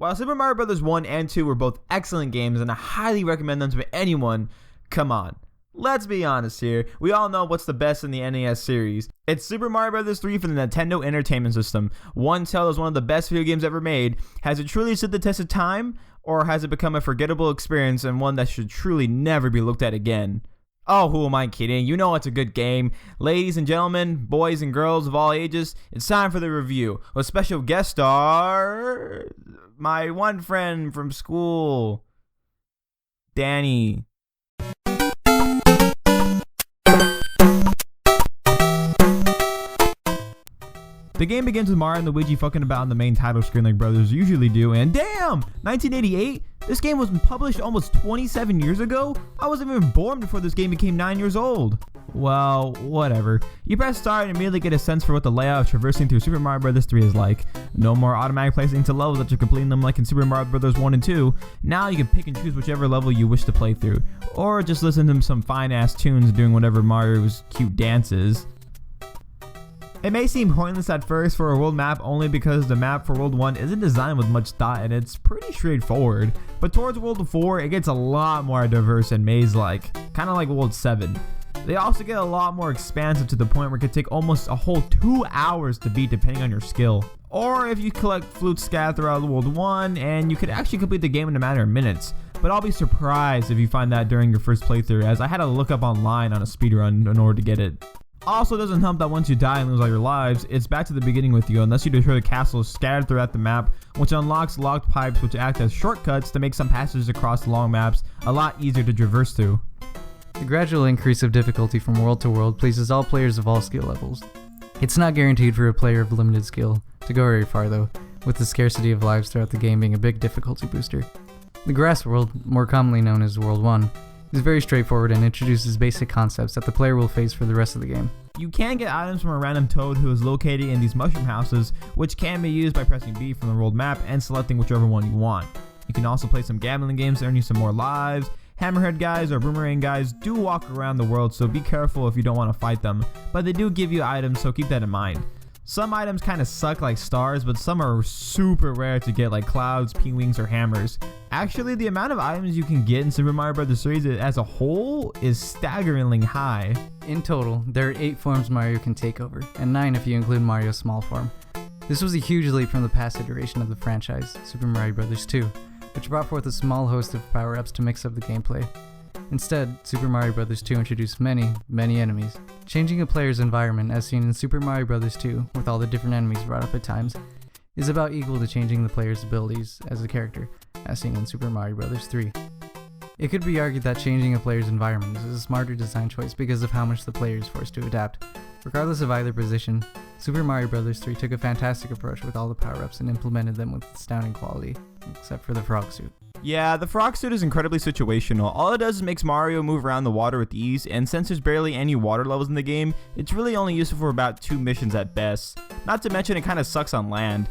While Super Mario Bros. 1 and 2 were both excellent games and I highly recommend them to anyone, come on. Let's be honest here, we all know what's the best in the NES series. It's Super Mario Bros. 3 for the Nintendo Entertainment System. One tell is one of the best video games ever made. Has it truly stood the test of time, or has it become a forgettable experience and one that should truly never be looked at again? Oh, who am I kidding? You know it's a good game. Ladies and gentlemen, boys and girls of all ages, it's time for the review. With special guest star, my one friend from school, Danny. The game begins with Mario and Luigi fucking about on the main title screen like brothers usually do, and damn! 1988? This game was published almost 27 years ago? I wasn't even born before this game became 9 years old. Well, whatever. You press start and immediately get a sense for what the layout of traversing through Super Mario Bros. 3 is like. No more automatic placing to levels that you're completing them like in Super Mario Bros. 1 and 2. Now you can pick and choose whichever level you wish to play through. Or just listen to some fine ass tunes doing whatever Mario's cute dances. It may seem pointless at first for a world map only because the map for World 1 isn't designed with much thought and it's pretty straightforward, but towards World 4 it gets a lot more diverse and maze-like, kinda like World 7. They also get a lot more expansive to the point where it could take almost a whole 2 hours to beat depending on your skill. Or if you collect flutes scattered throughout World 1 and you could actually complete the game in a matter of minutes. But I'll be surprised if you find that during your first playthrough, as I had to look up online on a speedrun in order to get it. Also, doesn't help that once you die and lose all your lives, it's back to the beginning with you unless you destroy the castles scattered throughout the map, which unlocks locked pipes which act as shortcuts to make some passages across the long maps a lot easier to traverse through. The gradual increase of difficulty from world to world pleases all players of all skill levels. It's not guaranteed for a player of limited skill to go very far though, with the scarcity of lives throughout the game being a big difficulty booster. The grass world, more commonly known as World 1, is very straightforward and introduces basic concepts that the player will face for the rest of the game. You can get items from a random toad who is located in these mushroom houses, which can be used by pressing B from the world map and selecting whichever one you want. You can also play some gambling games to earn you some more lives. Hammerhead guys or boomerang guys do walk around the world, so be careful if you don't want to fight them, but they do give you items, so keep that in mind. Some items kind of suck like stars, but some are super rare to get like clouds, P-Wings, or hammers. Actually, the amount of items you can get in Super Mario Bros. Series as a whole is staggeringly high. In total, there are 8 forms Mario can take over, and 9 if you include Mario's small form. This was a huge leap from the past iteration of the franchise, Super Mario Bros. 2, which brought forth a small host of power-ups to mix up the gameplay. Instead, Super Mario Bros. 2 introduced many enemies. Changing a player's environment, as seen in Super Mario Bros. 2, with all the different enemies brought up at times, is about equal to changing the player's abilities as a character, as seen in Super Mario Bros. 3. It could be argued that changing a player's environment is a smarter design choice because of how much the player is forced to adapt. Regardless of either position, Super Mario Bros. 3 took a fantastic approach with all the power-ups and implemented them with astounding quality, except for the frog suit. Yeah, the frog suit is incredibly situational. All it does is makes Mario move around the water with ease, and since there's barely any water levels in the game, it's really only useful for about 2 missions at best. Not to mention it kind of sucks on land.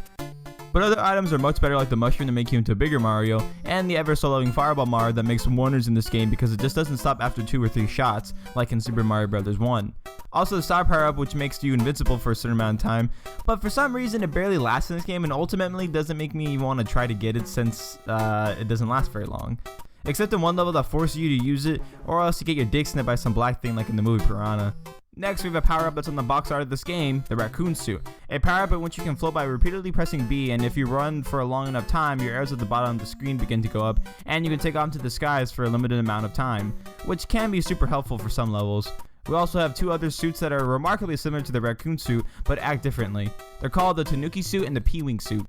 But other items are much better, like the mushroom that make you into a bigger Mario, and the ever so loving fireball Mario that makes wonders in this game because it just doesn't stop after 2 or 3 shots, like in Super Mario Bros. 1. Also the star power up, which makes you invincible for a certain amount of time, but for some reason it barely lasts in this game and ultimately doesn't make me want to try to get it since it doesn't last very long. Except in one level that forces you to use it, or else you get your dick snipped by some black thing like in the movie Piranha. Next, we have a power-up that's on the box art of this game, the raccoon suit. A power-up in which you can float by repeatedly pressing B, and if you run for a long enough time, your arrows at the bottom of the screen begin to go up, and you can take off into the skies for a limited amount of time, which can be super helpful for some levels. We also have 2 other suits that are remarkably similar to the raccoon suit, but act differently. They're called the Tanuki suit and the P-Wing suit.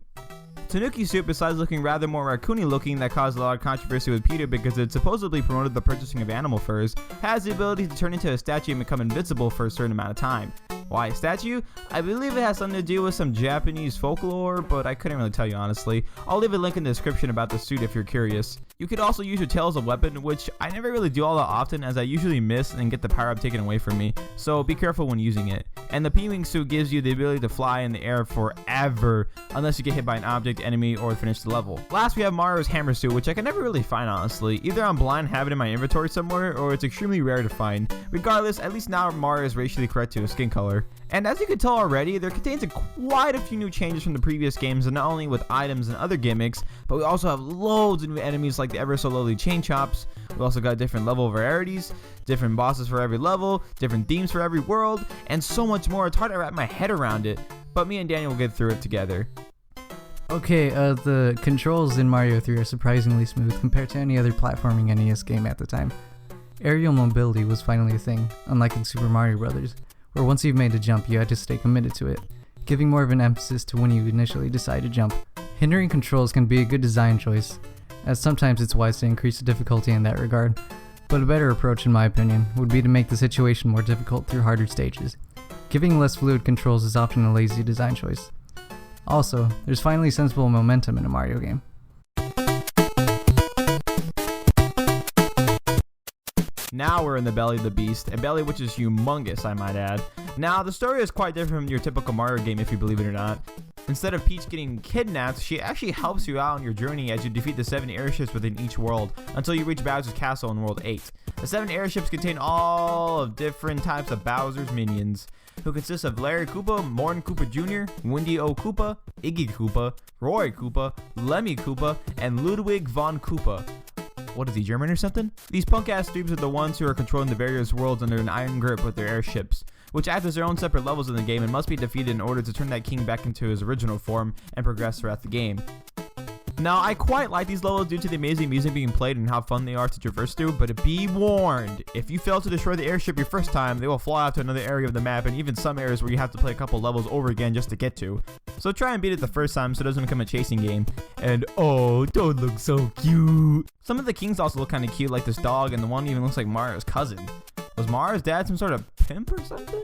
Tanuki suit, besides looking rather more raccoony looking, that caused a lot of controversy with Peter because it supposedly promoted the purchasing of animal furs, has the ability to turn into a statue and become invincible for a certain amount of time. Why a statue? I believe it has something to do with some Japanese folklore, but I couldn't really tell you honestly. I'll leave a link in the description about the suit if you're curious. You could also use your tail as a weapon, which I never really do all that often as I usually miss and get the power up taken away from me, so be careful when using it. And the P-Wing suit gives you the ability to fly in the air forever, unless you get hit by an object, enemy, or finish the level. Last we have Mario's hammer suit, which I can never really find honestly. Either I'm blind, have it in my inventory somewhere, or it's extremely rare to find. Regardless, at least now Mario is racially correct to his skin color. And as you can tell already, there contains quite a few new changes from the previous games, and not only with items and other gimmicks, but we also have loads of new enemies like the ever so lowly chain chops. We also got different level varieties, different bosses for every level, different themes for every world, and so much more. It's hard to wrap my head around it, but me and Daniel will get through it together. Okay, the controls in Mario 3 are surprisingly smooth compared to any other platforming NES game at the time. Aerial mobility was finally a thing, unlike in Super Mario Bros., where once you've made a jump, you had to stay committed to it, giving more of an emphasis to when you initially decide to jump. Hindering controls can be a good design choice, as sometimes it's wise to increase the difficulty in that regard, but a better approach in my opinion would be to make the situation more difficult through harder stages. Giving less fluid controls is often a lazy design choice. Also, there's finally sensible momentum in a Mario game. Now we're in the belly of the beast, a belly which is humongous, I might add. Now, the story is quite different from your typical Mario game, if you believe it or not. Instead of Peach getting kidnapped, she actually helps you out on your journey as you defeat the 7 airships within each world, until you reach Bowser's Castle in World 8. The 7 airships contain all of different types of Bowser's minions, who consist of Larry Koopa, Morton Koopa Jr., Windy O Koopa, Iggy Koopa, Roy Koopa, Lemmy Koopa, and Ludwig von Koopa. What is he, German or something? These punk-ass dudes are the ones who are controlling the various worlds under an iron grip with their airships, which act as their own separate levels in the game and must be defeated in order to turn that king back into his original form and progress throughout the game. Now, I quite like these levels due to the amazing music being played and how fun they are to traverse through, but be warned, if you fail to destroy the airship your first time, they will fly out to another area of the map, and even some areas where you have to play a couple levels over again just to get to. So try and beat it the first time so it doesn't become a chasing game. And oh, don't look so cute. Some of the kings also look kind of cute, like this dog, and the one even looks like Mario's cousin. Was Mario's dad some sort of pimp or something?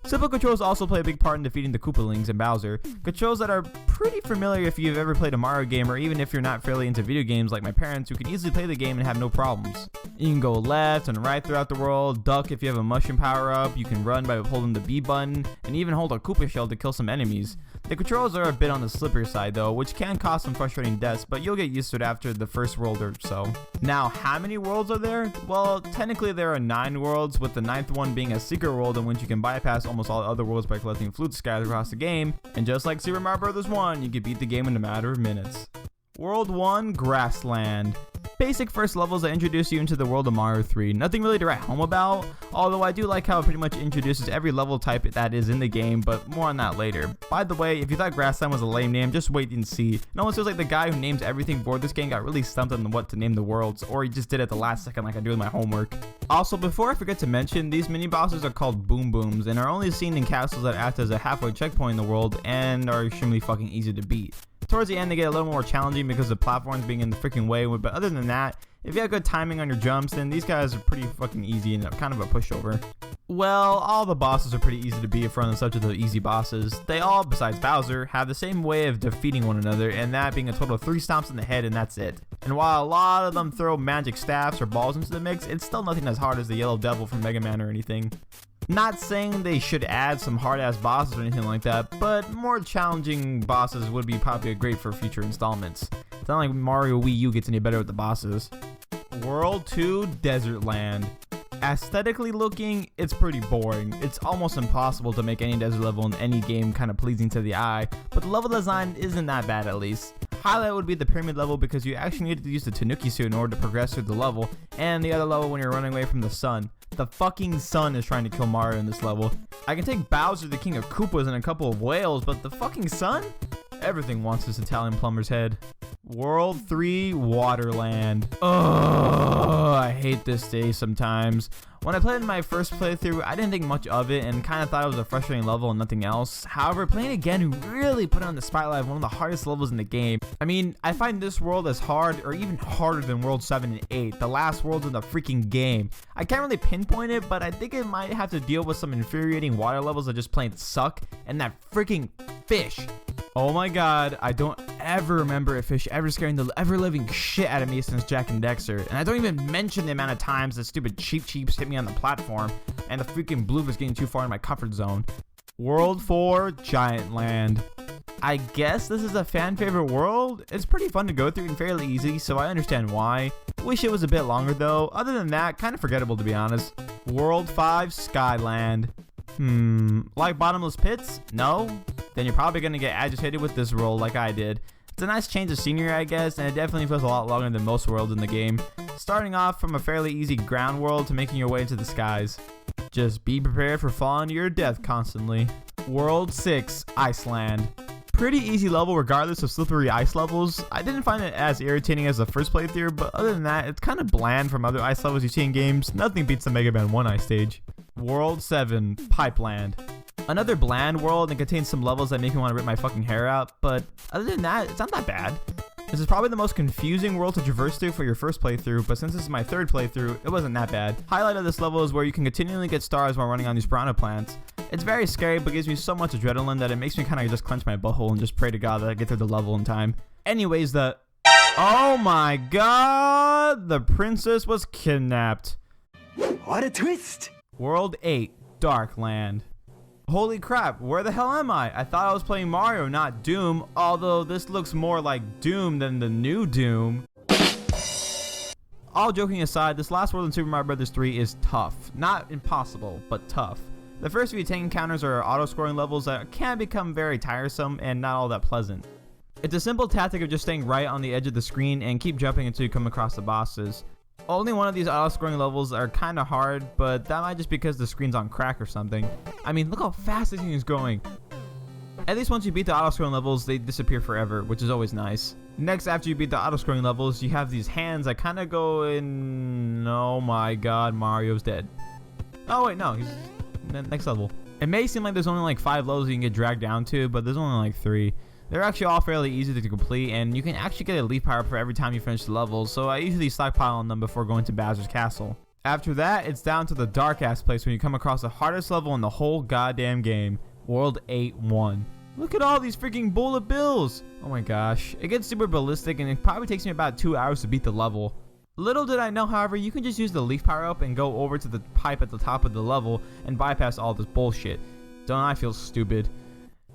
Simple controls also play a big part in defeating the Koopalings and Bowser. Controls that are pretty familiar if you've ever played a Mario game, or even if you're not fairly into video games like my parents, who can easily play the game and have no problems. You can go left and right throughout the world, duck if you have a mushroom power up, you can run by holding the B button, and even hold a Koopa shell to kill some enemies. The controls are a bit on the slippery side though, which can cause some frustrating deaths, but you'll get used to it after the first world or so. Now, how many worlds are there? Well, technically there are 9 worlds, with the 9th one being a secret world in which you can bypass almost all other worlds by collecting flutes scattered across the game, and just like Super Mario Bros. 1, you can beat the game in a matter of minutes. World 1, Grassland. Basic first levels that introduce you into the world of Mario 3. Nothing really to write home about, although I do like how it pretty much introduces every level type that is in the game, but more on that later. By the way, if you thought Grassland was a lame name, just wait and see. It almost feels like the guy who names everything for this game got really stumped on what to name the worlds, or he just did it at the last second like I do with my homework. Also, before I forget to mention, these mini bosses are called Boom Booms, and are only seen in castles that act as a halfway checkpoint in the world, and are extremely fucking easy to beat. Towards the end, they get a little more challenging because of platforms being in the freaking way, but other than that, if you have good timing on your jumps, then these guys are pretty fucking easy and kind of a pushover. Well, all the bosses are pretty easy to beat from the subject of easy bosses. They all, besides Bowser, have the same way of defeating one another, and that being a total of 3 stomps in the head, and that's it. And while a lot of them throw magic staffs or balls into the mix, it's still nothing as hard as the Yellow Devil from Mega Man or anything. Not saying they should add some hard-ass bosses or anything like that, but more challenging bosses would be probably great for future installments. It's not like Mario Wii U gets any better with the bosses. World 2, Desert Land. Aesthetically looking, it's pretty boring. It's almost impossible to make any desert level in any game kind of pleasing to the eye, but the level design isn't that bad at least. Highlight would be the pyramid level because you actually need to use the Tanuki suit in order to progress through the level, and the other level when you're running away from the sun. The fucking sun is trying to kill Mario in this level. I can take Bowser, the king of Koopas, and a couple of whales, but the fucking sun? Everything wants this Italian plumber's head. World 3, Waterland. Ugh, I hate this day sometimes. When I played in my first playthrough, I didn't think much of it and kind of thought it was a frustrating level and nothing else. However, playing again really put on the spotlight of one of the hardest levels in the game. I mean, I find this world as hard or even harder than World 7 and 8, the last worlds in the freaking game. I can't really pinpoint it, but I think it might have to deal with some infuriating water levels that just plain suck, and that freaking fish. Oh my god, I don't ever remember a fish ever scaring the ever-living shit out of me since Jak and Daxter. And I don't even mention the amount of times the stupid Cheeps hit me on the platform, and the freaking blue was getting too far in my comfort zone. World 4, Giant Land. I guess this is a fan favorite world. It's pretty fun to go through and fairly easy, so I understand why. Wish it was a bit longer though. Other than that, kind of forgettable to be honest. World 5, Skyland. Like bottomless pits? No? Then you're probably gonna get agitated with this world like I did. It's a nice change of scenery, I guess, and it definitely feels a lot longer than most worlds in the game. Starting off from a fairly easy ground world to making your way into the skies. Just be prepared for falling to your death constantly. World 6, Iceland. Pretty easy level regardless of slippery ice levels. I didn't find it as irritating as the first playthrough, but other than that, it's kind of bland from other ice levels you see in games. Nothing beats the Mega Man 1 ice stage. World 7, Pipeland. Another bland world and contains some levels that make me want to rip my fucking hair out, but other than that, it's not that bad. This is probably the most confusing world to traverse through for your first playthrough, but since this is my third playthrough, it wasn't that bad. Highlight of this level is where you can continually get stars while running on these piranha plants. It's very scary, but gives me so much adrenaline that it makes me kind of just clench my butthole and just pray to God that I get through the level in time. Anyways, oh my god, the princess was kidnapped. What a twist! World 8, Darkland. Holy crap, where the hell am I? I thought I was playing Mario, not Doom, although this looks more like Doom than the new Doom. All joking aside, this last world in Super Mario Bros. 3 is tough. Not impossible, but tough. The first few tank encounters are auto-scoring levels that can become very tiresome and not all that pleasant. It's a simple tactic of just staying right on the edge of the screen and keep jumping until you come across the bosses. Only one of these auto-scoring levels are kind of hard, but that might just be because the screen's on crack or something. I mean, look how fast this thing is going. At least once you beat the auto-scrolling levels, they disappear forever, which is always nice. Next, after you beat the auto-scrolling levels, you have these hands that kind of go in... Oh my god, Mario's dead. Oh wait, no, he's... Next level. It may seem like there's only like 5 levels you can get dragged down to, but there's only like 3. They're actually all fairly easy to complete, and you can actually get a leaf power up for every time you finish the level, so I usually stockpile on them before going to Bowser's Castle. After that, it's down to the dark-ass place when you come across the hardest level in the whole goddamn game, World 8-1. Look at all these freaking bullet bills! Oh my gosh. It gets super ballistic, and it probably takes me about 2 hours to beat the level. Little did I know, however, you can just use the leaf power up and go over to the pipe at the top of the level and bypass all this bullshit. Don't I feel stupid?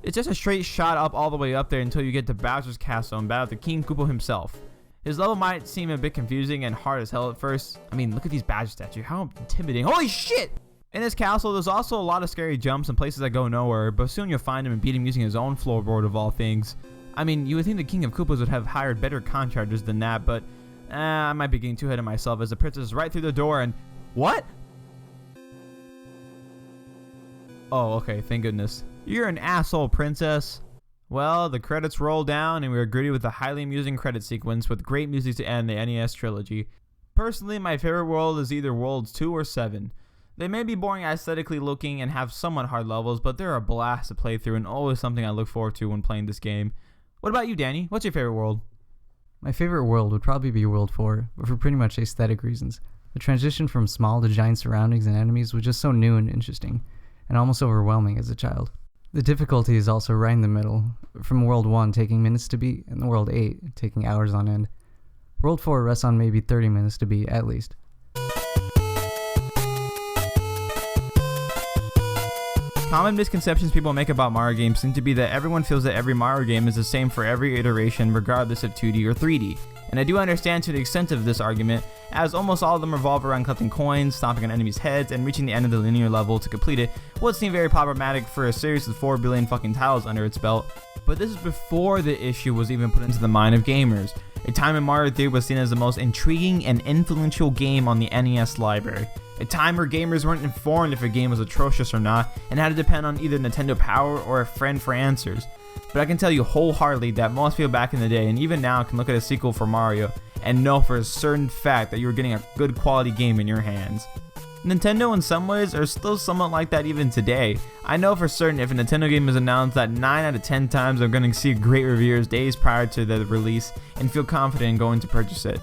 It's just a straight shot up all the way up there until you get to Bowser's Castle and battle the King Koopa himself. His level might seem a bit confusing and hard as hell at first. I mean, look at these badge statues, how intimidating. Holy shit! In this castle, there's also a lot of scary jumps and places that go nowhere, but soon you'll find him and beat him using his own floorboard of all things. I mean, you would think the King of Koopas would have hired better contractors than that, but I might be getting too ahead of myself as the princess is right through the door and... What? Oh, okay, thank goodness. You're an asshole, princess. Well, the credits roll down and we are greeted with a highly amusing credit sequence with great music to end the NES trilogy. Personally, my favorite world is either Worlds 2 or 7. They may be boring aesthetically looking and have somewhat hard levels, but they're a blast to play through and always something I look forward to when playing this game. What about you, Danny? What's your favorite world? My favorite world would probably be World 4, but for pretty much aesthetic reasons. The transition from small to giant surroundings and enemies was just so new and interesting, and almost overwhelming as a child. The difficulty is also right in the middle, from World 1 taking minutes to beat, and World 8 taking hours on end. World 4 rests on maybe 30 minutes to beat, at least. Common misconceptions people make about Mario games seem to be that everyone feels that every Mario game is the same for every iteration regardless of 2D or 3D. And I do understand to the extent of this argument, as almost all of them revolve around collecting coins, stomping on enemies' heads, and reaching the end of the linear level to complete it would seem very problematic for a series with 4 billion fucking titles under its belt. But this is before the issue was even put into the mind of gamers. A time when Mario 3 was seen as the most intriguing and influential game on the NES library. A time where gamers weren't informed if a game was atrocious or not, and had to depend on either Nintendo Power or a friend for answers. But I can tell you wholeheartedly that most people back in the day, and even now, can look at a sequel for Mario and know for a certain fact that you were getting a good quality game in your hands. Nintendo in some ways are still somewhat like that even today. I know for certain if a Nintendo game is announced that 9 out of 10 times I'm going to see great reviews days prior to the release and feel confident in going to purchase it,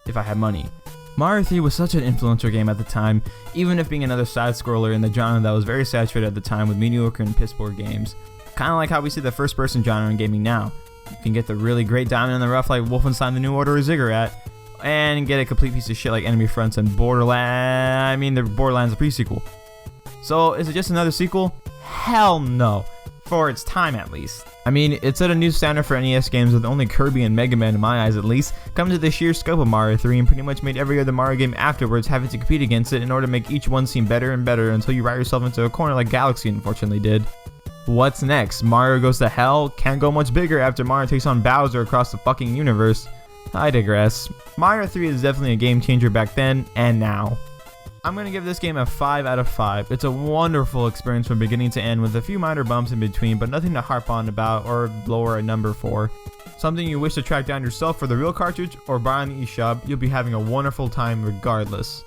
if I have money. Mario 3 was such an influential game at the time, even if being another side-scroller in the genre that was very saturated at the time with mediocre and piss-poor games. Kinda like how we see the first-person genre in gaming now. You can get the really great diamond in the rough like Wolfenstein The New Order or Ziggurat, and get a complete piece of shit like Enemy Fronts and the Borderlands the pre-sequel. So, is it just another sequel? Hell no. For its time at least. I mean, it set a new standard for NES games with only Kirby and Mega Man in my eyes at least, come to the sheer scope of Mario 3 and pretty much made every other Mario game afterwards having to compete against it in order to make each one seem better and better until you write yourself into a corner like Galaxy unfortunately did. What's next? Mario Goes to Hell? Can't go much bigger after Mario takes on Bowser across the fucking universe. I digress. Mario 3 is definitely a game changer back then and now. I'm going to give this game a 5 out of 5. It's a wonderful experience from beginning to end with a few minor bumps in between, but nothing to harp on about or lower a number for. Something you wish to track down yourself for the real cartridge or buy on the eShop, you'll be having a wonderful time regardless.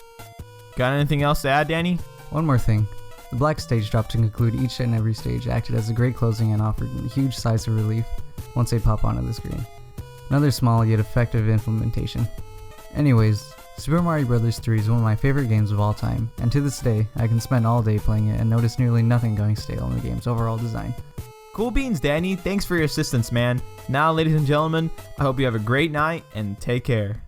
Got anything else to add, Danny? One more thing. The black stage drop to conclude each and every stage acted as a great closing and offered a huge sighs of relief once they pop onto the screen. Another small yet effective implementation. Anyways, Super Mario Bros. 3 is one of my favorite games of all time, and to this day, I can spend all day playing it and notice nearly nothing going stale in the game's overall design. Cool beans, Danny. Thanks for your assistance, man. Now, ladies and gentlemen, I hope you have a great night and take care.